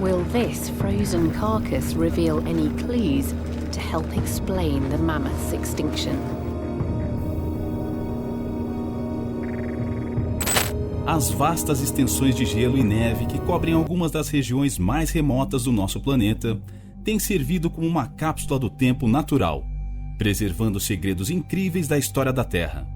Will this frozen carcass reveal any clues to help explain the mammoth's extinction? As vastas extensões de gelo e neve que cobrem algumas das regiões mais remotas do nosso planeta têm servido como uma cápsula do tempo natural, preservando segredos incríveis da história da Terra.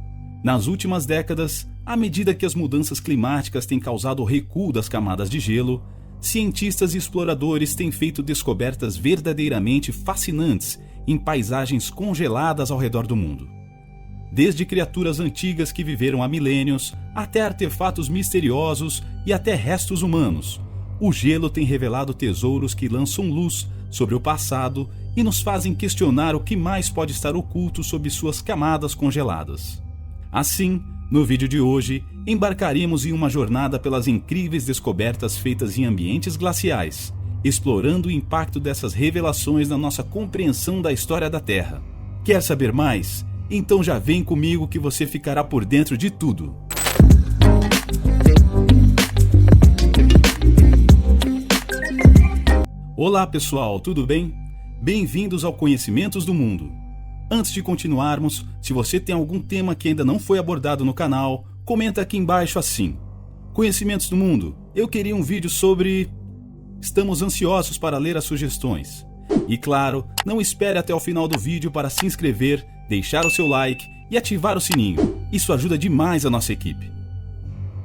Nas últimas décadas, à medida que as mudanças climáticas têm causado o recuo das camadas de gelo, cientistas e exploradores têm feito descobertas verdadeiramente fascinantes em paisagens congeladas ao redor do mundo. Desde criaturas antigas que viveram há milênios, até artefatos misteriosos e até restos humanos, o gelo tem revelado tesouros que lançam luz sobre o passado e nos fazem questionar o que mais pode estar oculto sob suas camadas congeladas. Assim, no vídeo de hoje, embarcaremos em uma jornada pelas incríveis descobertas feitas em ambientes glaciais, explorando o impacto dessas revelações na nossa compreensão da história da Terra. Quer saber mais? Então já vem comigo que você ficará por dentro de tudo. Olá pessoal, tudo bem? Bem-vindos ao Conhecimentos do Mundo. Antes de continuarmos, se você tem algum tema que ainda não foi abordado no canal, comenta aqui embaixo assim: Conhecimentos do Mundo, eu queria um vídeo sobre... Estamos ansiosos para ler as sugestões. E claro, não espere até o final do vídeo para se inscrever, deixar o seu like e ativar o sininho. Isso ajuda demais a nossa equipe.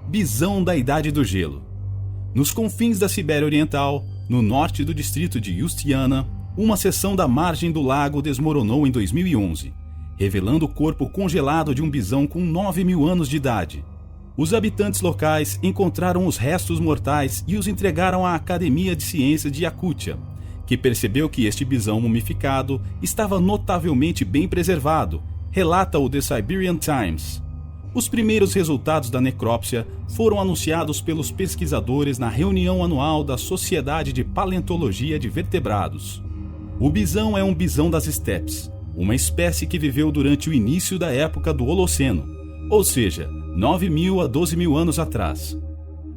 Bisão da Idade do Gelo. Nos confins da Sibéria Oriental, no norte do distrito de Ustiana, uma seção da margem do lago desmoronou em 2011, revelando o corpo congelado de um bisão com 9.000 anos de idade. Os habitantes locais encontraram os restos mortais e os entregaram à Academia de Ciências de Yakutia, que percebeu que este bisão mumificado estava notavelmente bem preservado, relata o The Siberian Times. Os primeiros resultados da necrópsia foram anunciados pelos pesquisadores na reunião anual da Sociedade de Paleontologia de Vertebrados. O bisão é um bisão das estepes, uma espécie que viveu durante o início da época do Holoceno, ou seja, 9.000 a 12.000 anos atrás.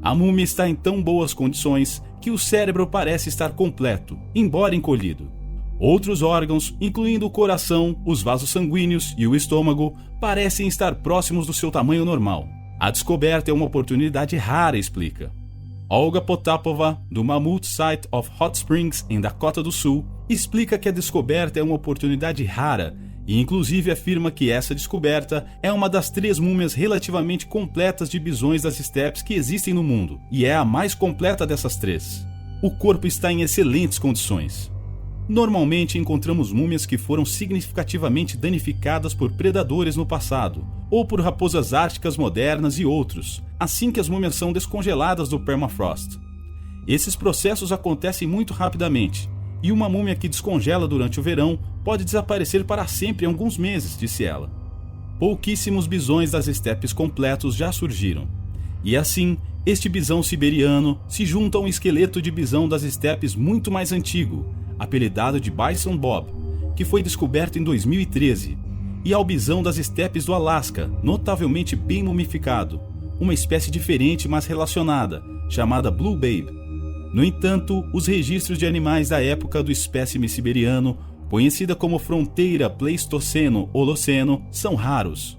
A múmia está em tão boas condições que o cérebro parece estar completo, embora encolhido. Outros órgãos, incluindo o coração, os vasos sanguíneos e o estômago, parecem estar próximos do seu tamanho normal. A descoberta é uma oportunidade rara, explica. Olga Potapova, do Mammoth Site of Hot Springs, em Dakota do Sul, explica que a descoberta é uma oportunidade rara e inclusive afirma que essa descoberta é uma das 3 múmias relativamente completas de bisões das estepes que existem no mundo, e é a mais completa dessas 3. O corpo está em excelentes condições. Normalmente encontramos múmias que foram significativamente danificadas por predadores no passado, ou por raposas árticas modernas e outros, assim que as múmias são descongeladas do permafrost. Esses processos acontecem muito rapidamente, e uma múmia que descongela durante o verão pode desaparecer para sempre em alguns meses, disse ela. Pouquíssimos bisões das estepes completos já surgiram, e assim, este bisão siberiano se junta a um esqueleto de bisão das estepes muito mais antigo, apelidado de Bison Bob, que foi descoberto em 2013, e ao bisão das estepes do Alasca, notavelmente bem mumificado, uma espécie diferente mas relacionada, chamada Blue Babe. No entanto, os registros de animais da época do espécime siberiano, conhecida como fronteira Pleistoceno-Holoceno, são raros.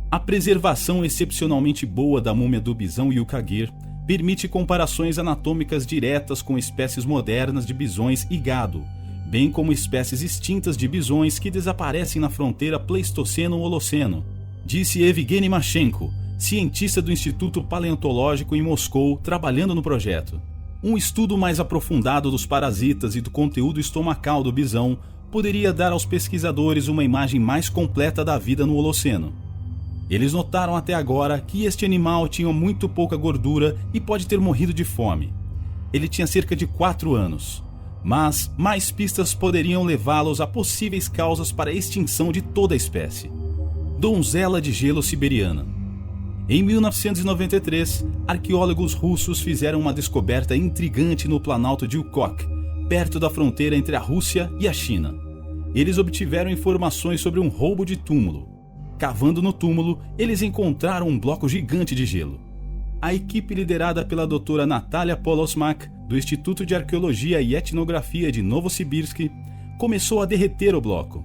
A preservação excepcionalmente boa da múmia do bisão Yukagir permite comparações anatômicas diretas com espécies modernas de bisões e gado, bem como espécies extintas de bisões que desaparecem na fronteira Pleistoceno-Holoceno, disse Evgeny Mashenko, cientista do Instituto Paleontológico em Moscou, trabalhando no projeto. Um estudo mais aprofundado dos parasitas e do conteúdo estomacal do bisão poderia dar aos pesquisadores uma imagem mais completa da vida no Holoceno. Eles notaram até agora que este animal tinha muito pouca gordura e pode ter morrido de fome. Ele tinha cerca de 4 anos, mas mais pistas poderiam levá-los a possíveis causas para a extinção de toda a espécie. Donzela de gelo siberiana. Em 1993, arqueólogos russos fizeram uma descoberta intrigante no Planalto de Ukok, perto da fronteira entre a Rússia e a China. Eles obtiveram informações sobre um roubo de túmulo. Cavando no túmulo, eles encontraram um bloco gigante de gelo. A equipe liderada pela doutora Natalia Polosmak, do Instituto de Arqueologia e Etnografia de Novosibirsk, começou a derreter o bloco.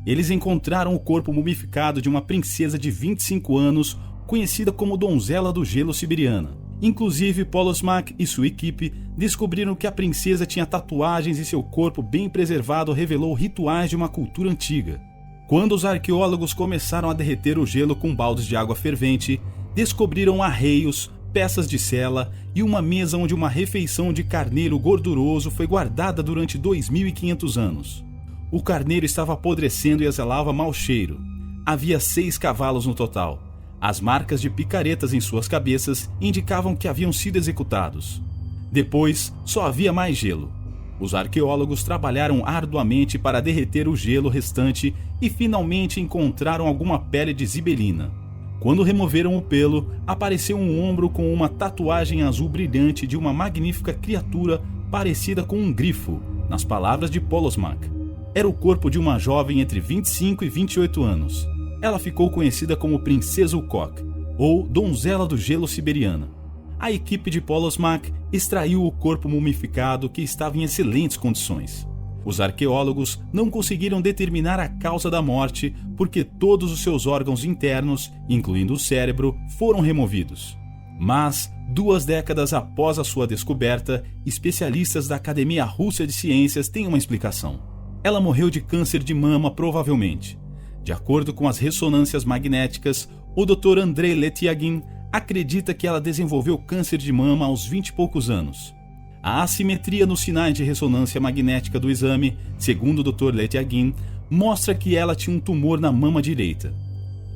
Eles encontraram o corpo mumificado de uma princesa de 25 anos, conhecida como Donzela do Gelo Siberiana. Inclusive, Polosmak e sua equipe descobriram que a princesa tinha tatuagens e seu corpo bem preservado revelou rituais de uma cultura antiga. Quando os arqueólogos começaram a derreter o gelo com baldes de água fervente, descobriram arreios, peças de cela e uma mesa onde uma refeição de carneiro gorduroso foi guardada durante 2.500 anos. O carneiro estava apodrecendo e exalava mau cheiro. Havia 6 cavalos no total. As marcas de picaretas em suas cabeças indicavam que haviam sido executados. Depois, só havia mais gelo. Os arqueólogos trabalharam arduamente para derreter o gelo restante e finalmente encontraram alguma pele de zibelina. Quando removeram o pelo, apareceu um ombro com uma tatuagem azul brilhante de uma magnífica criatura parecida com um grifo, nas palavras de Polosmak. Era o corpo de uma jovem entre 25 e 28 anos. Ela ficou conhecida como Princesa Ukok, ou Donzela do Gelo Siberiana. A equipe de Polosmak extraiu o corpo mumificado que estava em excelentes condições. Os arqueólogos não conseguiram determinar a causa da morte porque todos os seus órgãos internos, incluindo o cérebro, foram removidos. Mas, 2 décadas após a sua descoberta, especialistas da Academia Russa de Ciências têm uma explicação. Ela morreu de câncer de mama, provavelmente. De acordo com as ressonâncias magnéticas, o Dr. Andrei Letiagin acredita que ela desenvolveu câncer de mama aos 20 e poucos anos. A assimetria nos sinais de ressonância magnética do exame, segundo o Dr. Letiagin, mostra que ela tinha um tumor na mama direita.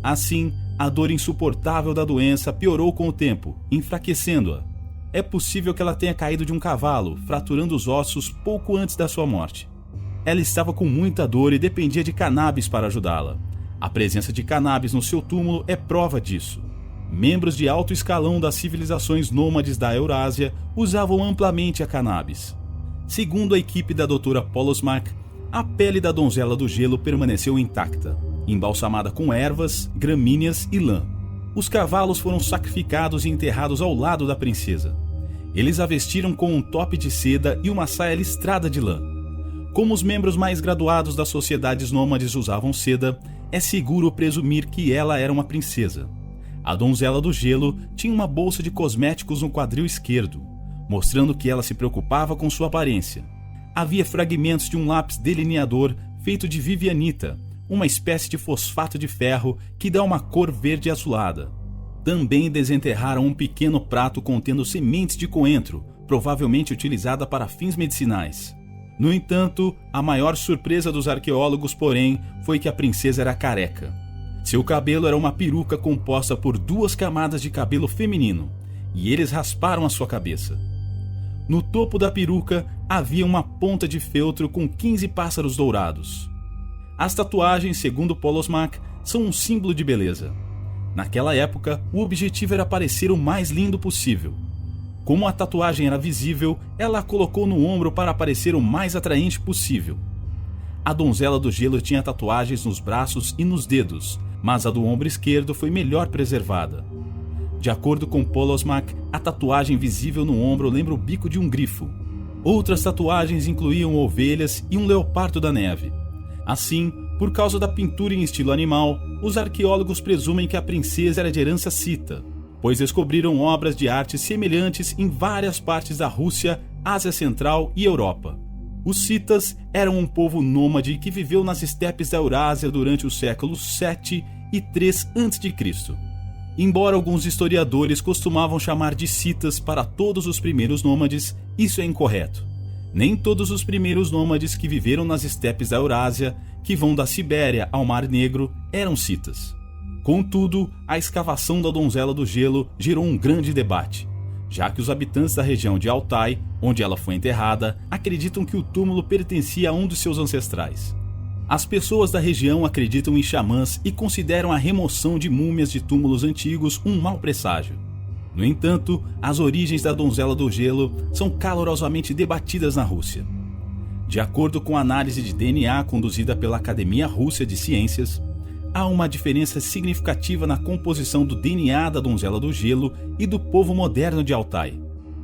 Assim, a dor insuportável da doença piorou com o tempo, enfraquecendo-a. É possível que ela tenha caído de um cavalo, fraturando os ossos pouco antes da sua morte. Ela estava com muita dor e dependia de cannabis para ajudá-la. A presença de cannabis no seu túmulo é prova disso. Membros de alto escalão das civilizações nômades da Eurásia usavam amplamente a cannabis. Segundo a equipe da Dra. Polosmak, a pele da Donzela do Gelo permaneceu intacta, embalsamada com ervas, gramíneas e lã. Os cavalos foram sacrificados e enterrados ao lado da princesa. Eles a vestiram com um top de seda e uma saia listrada de lã. Como os membros mais graduados das sociedades nômades usavam seda, é seguro presumir que ela era uma princesa. A Donzela do Gelo tinha uma bolsa de cosméticos no quadril esquerdo, mostrando que ela se preocupava com sua aparência. Havia fragmentos de um lápis delineador feito de vivianita, uma espécie de fosfato de ferro que dá uma cor verde azulada. Também desenterraram um pequeno prato contendo sementes de coentro, provavelmente utilizada para fins medicinais. No entanto, a maior surpresa dos arqueólogos, porém, foi que a princesa era careca. Seu cabelo era uma peruca composta por 2 camadas de cabelo feminino, e eles rasparam a sua cabeça. No topo da peruca havia uma ponta de feltro com 15 pássaros dourados. As tatuagens, segundo Polosmak, são um símbolo de beleza. Naquela época, o objetivo era parecer o mais lindo possível. Como a tatuagem era visível, ela a colocou no ombro para parecer o mais atraente possível. A Donzela do Gelo tinha tatuagens nos braços e nos dedos, mas a do ombro esquerdo foi melhor preservada. De acordo com Polosmak, a tatuagem visível no ombro lembra o bico de um grifo. Outras tatuagens incluíam ovelhas e um leopardo da neve. Assim, por causa da pintura em estilo animal, os arqueólogos presumem que a princesa era de herança cita, pois descobriram obras de arte semelhantes em várias partes da Rússia, Ásia Central e Europa. Os citas eram um povo nômade que viveu nas estepes da Eurásia durante os séculos 7 e 3 a.C. Embora alguns historiadores costumavam chamar de citas para todos os primeiros nômades, isso é incorreto. Nem todos os primeiros nômades que viveram nas estepes da Eurásia, que vão da Sibéria ao Mar Negro, eram citas. Contudo, a escavação da Donzela do Gelo gerou um grande debate, já que os habitantes da região de Altai, onde ela foi enterrada, acreditam que o túmulo pertencia a um dos seus ancestrais. As pessoas da região acreditam em xamãs e consideram a remoção de múmias de túmulos antigos um mau presságio. No entanto, as origens da Donzela do Gelo são calorosamente debatidas na Rússia. De acordo com a análise de DNA conduzida pela Academia Russa de Ciências, há uma diferença significativa na composição do DNA da Donzela do Gelo e do povo moderno de Altai.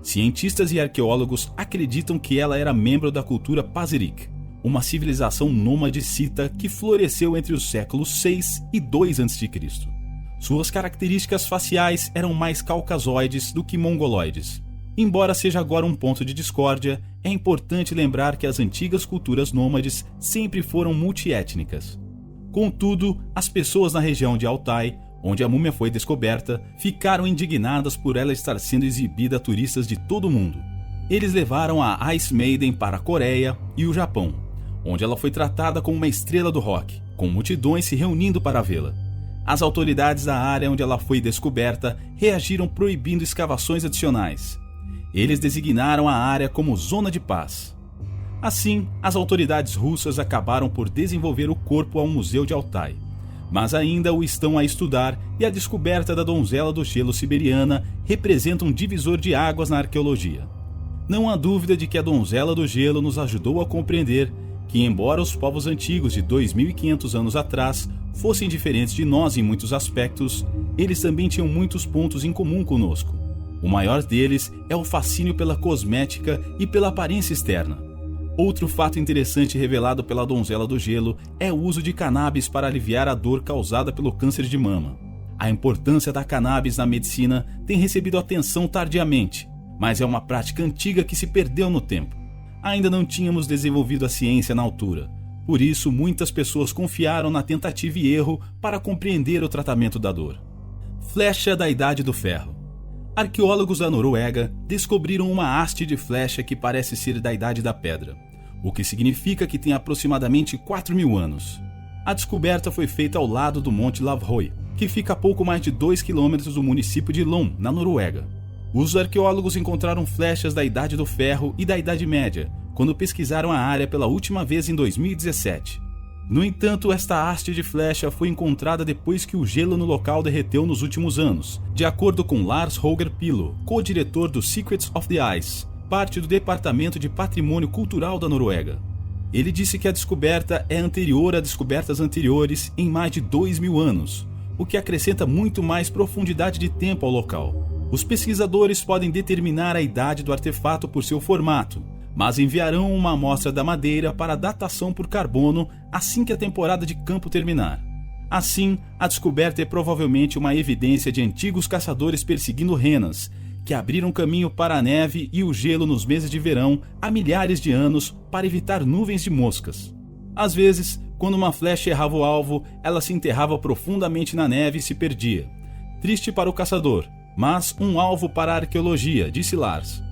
Cientistas e arqueólogos acreditam que ela era membro da cultura Pazyryk, uma civilização nômade cita que floresceu entre os séculos 6 e 2 a.C. Suas características faciais eram mais caucasoides do que mongoloides. Embora seja agora um ponto de discórdia, é importante lembrar que as antigas culturas nômades sempre foram multiétnicas. Contudo, as pessoas na região de Altai, onde a múmia foi descoberta, ficaram indignadas por ela estar sendo exibida a turistas de todo o mundo. Eles levaram a Ice Maiden para a Coreia e o Japão, onde ela foi tratada como uma estrela do rock, com multidões se reunindo para vê-la. As autoridades da área onde ela foi descoberta reagiram proibindo escavações adicionais. Eles designaram a área como Zona de Paz. Assim, as autoridades russas acabaram por desenvolver o corpo ao Museu de Altai, mas ainda o estão a estudar, e a descoberta da donzela do gelo siberiana representa um divisor de águas na arqueologia. Não há dúvida de que a donzela do gelo nos ajudou a compreender que, embora os povos antigos de 2.500 anos atrás fossem diferentes de nós em muitos aspectos, eles também tinham muitos pontos em comum conosco. O maior deles é o fascínio pela cosmética e pela aparência externa. Outro fato interessante revelado pela donzela do gelo é o uso de cannabis para aliviar a dor causada pelo câncer de mama. A importância da cannabis na medicina tem recebido atenção tardiamente, mas é uma prática antiga que se perdeu no tempo. Ainda não tínhamos desenvolvido a ciência na altura, por isso muitas pessoas confiaram na tentativa e erro para compreender o tratamento da dor. Flecha da Idade do Ferro. Arqueólogos da Noruega descobriram uma haste de flecha que parece ser da Idade da Pedra, o que significa que tem aproximadamente 4.000 anos. A descoberta foi feita ao lado do Monte Lavroy, que fica a pouco mais de 2 km do município de Lom, na Noruega. Os arqueólogos encontraram flechas da Idade do Ferro e da Idade Média, quando pesquisaram a área pela última vez em 2017. No entanto, esta haste de flecha foi encontrada depois que o gelo no local derreteu nos últimos anos, de acordo com Lars Holger Pilo, co-diretor do Secrets of the Ice, parte do Departamento de Patrimônio Cultural da Noruega. Ele disse que a descoberta é anterior a descobertas anteriores em mais de 2.000 anos, o que acrescenta muito mais profundidade de tempo ao local. Os pesquisadores podem determinar a idade do artefato por seu formato, mas enviarão uma amostra da madeira para datação por carbono assim que a temporada de campo terminar. Assim, a descoberta é provavelmente uma evidência de antigos caçadores perseguindo renas, que abriram caminho para a neve e o gelo nos meses de verão há milhares de anos para evitar nuvens de moscas. Às vezes, quando uma flecha errava o alvo, ela se enterrava profundamente na neve e se perdia. Triste para o caçador, mas um alvo para a arqueologia, disse Lars.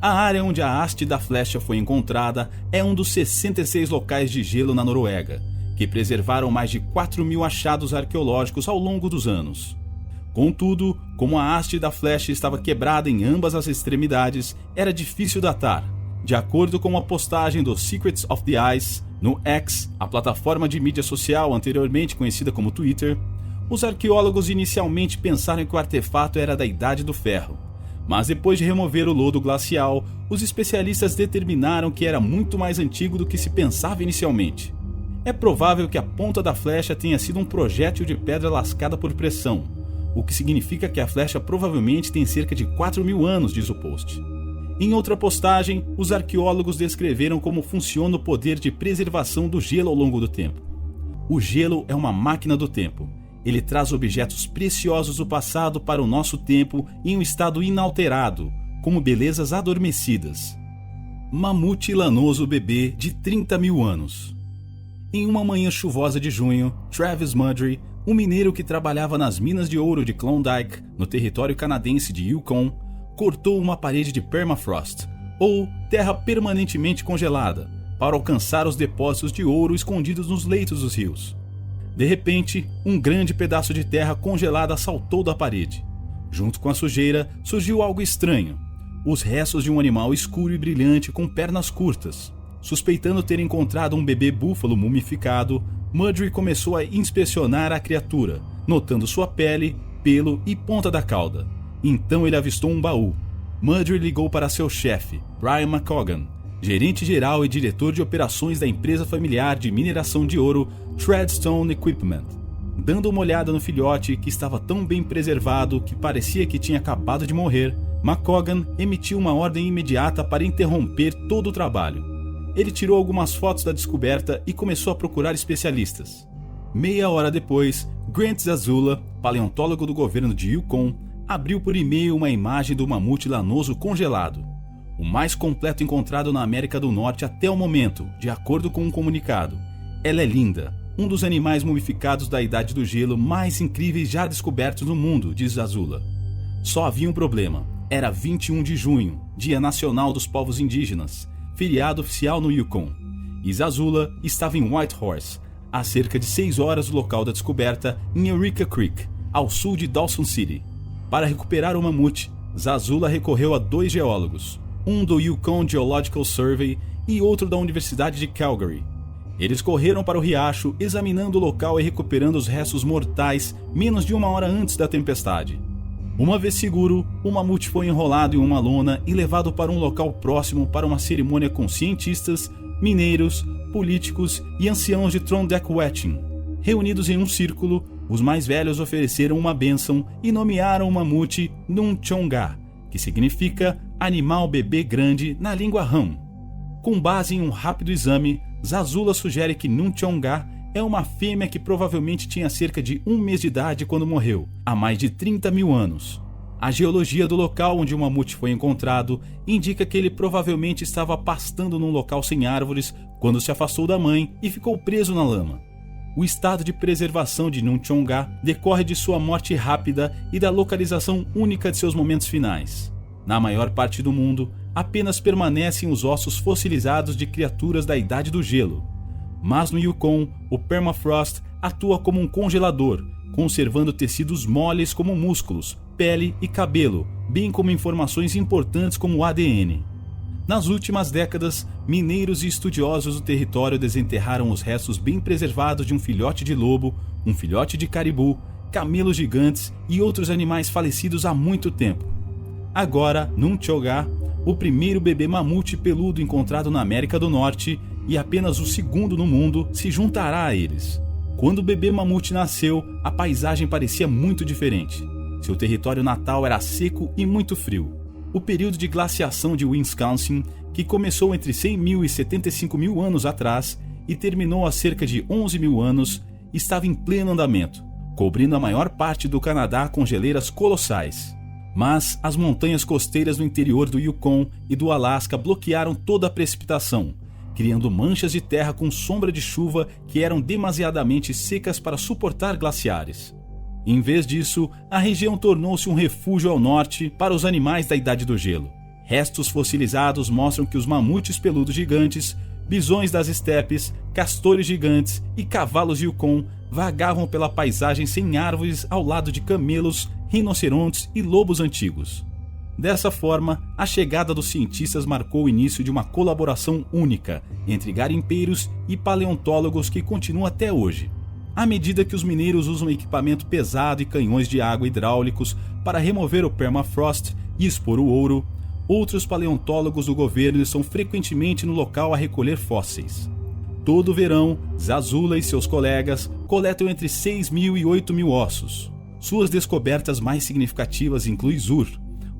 A área onde a haste da flecha foi encontrada é um dos 66 locais de gelo na Noruega, que preservaram mais de 4.000 achados arqueológicos ao longo dos anos. Contudo, como a haste da flecha estava quebrada em ambas as extremidades, era difícil datar. De acordo com uma postagem do Secrets of the Ice no X, a plataforma de mídia social anteriormente conhecida como Twitter, os arqueólogos inicialmente pensaram que o artefato era da Idade do Ferro. Mas depois de remover o lodo glacial, os especialistas determinaram que era muito mais antigo do que se pensava inicialmente. É provável que a ponta da flecha tenha sido um projétil de pedra lascada por pressão, o que significa que a flecha provavelmente tem cerca de 4.000 anos, diz o post. Em outra postagem, os arqueólogos descreveram como funciona o poder de preservação do gelo ao longo do tempo. O gelo é uma máquina do tempo. Ele traz objetos preciosos do passado para o nosso tempo em um estado inalterado, como belezas adormecidas. Mamute lanoso bebê de 30.000 anos. Em uma manhã chuvosa de junho, Travis Mudry, um mineiro que trabalhava nas minas de ouro de Klondike, no território canadense de Yukon, cortou uma parede de permafrost, ou terra permanentemente congelada, para alcançar os depósitos de ouro escondidos nos leitos dos rios. De repente, um grande pedaço de terra congelada saltou da parede. Junto com a sujeira, surgiu algo estranho. Os restos de um animal escuro e brilhante com pernas curtas. Suspeitando ter encontrado um bebê búfalo mumificado, Mudry começou a inspecionar a criatura, notando sua pele, pelo e ponta da cauda. Então ele avistou um baú. Mudry ligou para seu chefe, Brian McCogan, gerente geral e diretor de operações da empresa familiar de mineração de ouro Treadstone Equipment. Dando uma olhada no filhote, que estava tão bem preservado que parecia que tinha acabado de morrer, McCogan emitiu uma ordem imediata para interromper todo o trabalho. Ele tirou algumas fotos da descoberta e começou a procurar especialistas. Meia hora depois, Grant Zazula, paleontólogo do governo de Yukon, abriu por e-mail uma imagem do mamute lanoso congelado, o mais completo encontrado na América do Norte até o momento, de acordo com um comunicado. Ela é linda, um dos animais mumificados da Idade do Gelo mais incríveis já descobertos no mundo, diz Zazula. Só havia um problema. Era 21 de junho, Dia Nacional dos Povos Indígenas, feriado oficial no Yukon, e Zazula estava em Whitehorse, a cerca de 6 horas do local da descoberta, em Eureka Creek, ao sul de Dawson City. Para recuperar o mamute, Zazula recorreu a 2 geólogos, um do Yukon Geological Survey e outro da Universidade de Calgary. Eles correram para o riacho, examinando o local e recuperando os restos mortais menos de 1 hora antes da tempestade. Uma vez seguro, o mamute foi enrolado em uma lona e levado para um local próximo para uma cerimônia com cientistas, mineiros, políticos e anciãos de Trondheim. Reunidos em um círculo, os mais velhos ofereceram uma bênção e nomearam o mamute Nunchonga, que significa animal bebê grande na língua Ham. Com base em um rápido exame, Zazula sugere que Nunchonga é uma fêmea que provavelmente tinha cerca de 1 mês de idade quando morreu, há mais de 30 mil anos. A geologia do local onde o mamute foi encontrado indica que ele provavelmente estava pastando num local sem árvores quando se afastou da mãe e ficou preso na lama. O estado de preservação de Nunchonga decorre de sua morte rápida e da localização única de seus momentos finais. Na maior parte do mundo, apenas permanecem os ossos fossilizados de criaturas da Idade do Gelo. Mas no Yukon, o permafrost atua como um congelador, conservando tecidos moles como músculos, pele e cabelo, bem como informações importantes como o ADN. Nas últimas décadas, mineiros e estudiosos do território desenterraram os restos bem preservados de um filhote de lobo, um filhote de caribu, camelos gigantes e outros animais falecidos há muito tempo. Agora, Nunchonga, o primeiro bebê mamute peludo encontrado na América do Norte e apenas o segundo no mundo, se juntará a eles. Quando o bebê mamute nasceu, a paisagem parecia muito diferente. Seu território natal era seco e muito frio. O período de glaciação de Wisconsin, que começou entre 100 mil e 75 mil anos atrás e terminou há cerca de 11 mil anos, estava em pleno andamento, cobrindo a maior parte do Canadá com geleiras colossais. Mas as montanhas costeiras no interior do Yukon e do Alasca bloquearam toda a precipitação, criando manchas de terra com sombra de chuva que eram demasiadamente secas para suportar glaciares. Em vez disso, a região tornou-se um refúgio ao norte para os animais da Idade do Gelo. Restos fossilizados mostram que os mamutes peludos gigantes, bisões das estepes, castores gigantes e cavalos Yukon vagavam pela paisagem sem árvores ao lado de camelos, rinocerontes e lobos antigos. Dessa forma, a chegada dos cientistas marcou o início de uma colaboração única entre garimpeiros e paleontólogos que continua até hoje. À medida que os mineiros usam equipamento pesado e canhões de água hidráulicos para remover o permafrost e expor o ouro, outros paleontólogos do governo estão frequentemente no local a recolher fósseis. Todo verão, Zazula e seus colegas coletam entre 6 mil e 8 mil ossos. Suas descobertas mais significativas incluem Zur,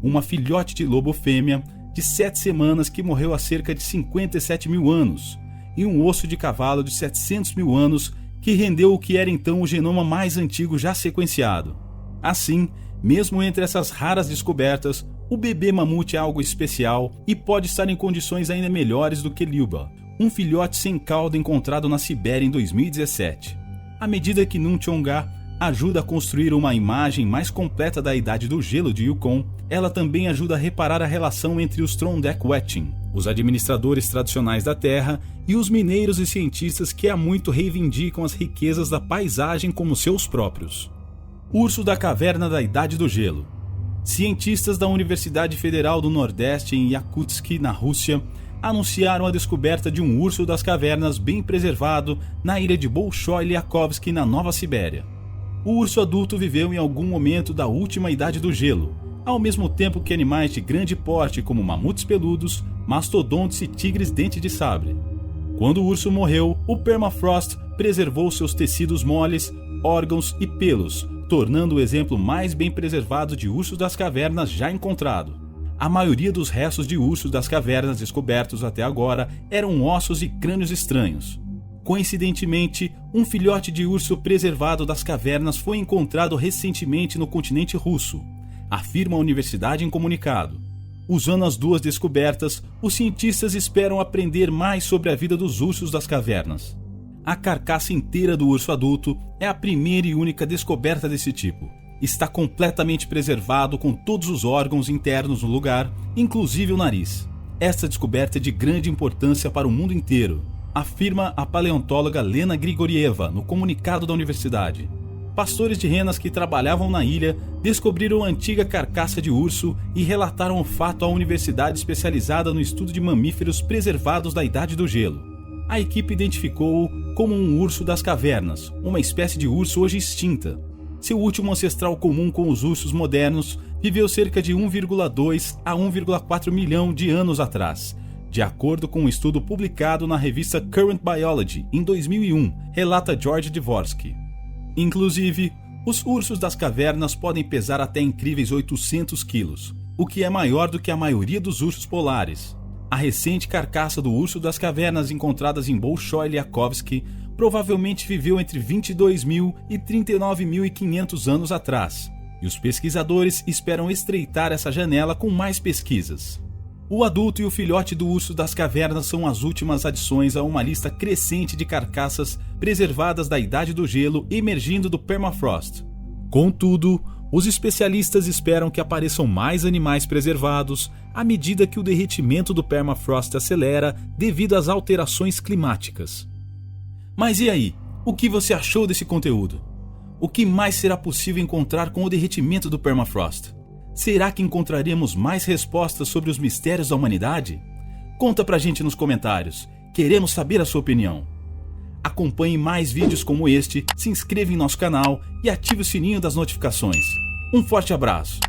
uma filhote de lobo fêmea de 7 semanas que morreu há cerca de 57 mil anos, e um osso de cavalo de 700 mil anos que rendeu o que era então o genoma mais antigo já sequenciado. Assim, mesmo entre essas raras descobertas, o bebê mamute é algo especial e pode estar em condições ainda melhores do que Lyuba, um filhote sem cauda encontrado na Sibéria em 2017. À medida que Nunchonga ajuda a construir uma imagem mais completa da Idade do Gelo de Yukon, ela também ajuda a reparar a relação entre os Trondheim, os administradores tradicionais da terra, e os mineiros e cientistas que há muito reivindicam as riquezas da paisagem como seus próprios. Urso da Caverna da Idade do Gelo. Cientistas da Universidade Federal do Nordeste em Yakutsk, na Rússia, anunciaram a descoberta de um urso das cavernas bem preservado na ilha de Bolshoi-Liakovsky, na Nova Sibéria. O urso adulto viveu em algum momento da última Idade do Gelo, ao mesmo tempo que animais de grande porte como mamutes peludos, mastodontes e tigres dente de sabre. Quando o urso morreu, o permafrost preservou seus tecidos moles, órgãos e pelos, tornando o exemplo mais bem preservado de urso das cavernas já encontrado. A maioria dos restos de ursos das cavernas descobertos até agora eram ossos e crânios estranhos. Coincidentemente, um filhote de urso preservado das cavernas foi encontrado recentemente no continente russo, afirma a universidade em comunicado. Usando as duas descobertas, os cientistas esperam aprender mais sobre a vida dos ursos das cavernas. A carcaça inteira do urso adulto é a primeira e única descoberta desse tipo. Está completamente preservado com todos os órgãos internos no lugar, inclusive o nariz. Esta descoberta é de grande importância para o mundo inteiro, afirma a paleontóloga Lena Grigorieva no comunicado da universidade. Pastores de renas que trabalhavam na ilha descobriram a antiga carcaça de urso e relataram o fato à universidade especializada no estudo de mamíferos preservados da Idade do Gelo. A equipe identificou-o como um urso das cavernas, uma espécie de urso hoje extinta. Seu último ancestral comum com os ursos modernos viveu cerca de 1,2 a 1,4 milhão de anos atrás, de acordo com um estudo publicado na revista Current Biology em 2001, relata George Dvorsky. Inclusive, os ursos das cavernas podem pesar até incríveis 800 quilos, o que é maior do que a maioria dos ursos polares. A recente carcaça do urso das cavernas encontradas em Bolshoi Liakovsky provavelmente viveu entre 22.000 e 39.500 anos atrás, e os pesquisadores esperam estreitar essa janela com mais pesquisas. O adulto e o filhote do urso das cavernas são as últimas adições a uma lista crescente de carcaças preservadas da Idade do Gelo emergindo do permafrost. Contudo, os especialistas esperam que apareçam mais animais preservados à medida que o derretimento do permafrost acelera devido às alterações climáticas. Mas e aí? O que você achou desse conteúdo? O que mais será possível encontrar com o derretimento do permafrost? Será que encontraremos mais respostas sobre os mistérios da humanidade? Conta pra gente nos comentários. Queremos saber a sua opinião. Acompanhe mais vídeos como este, se inscreva em nosso canal e ative o sininho das notificações. Um forte abraço!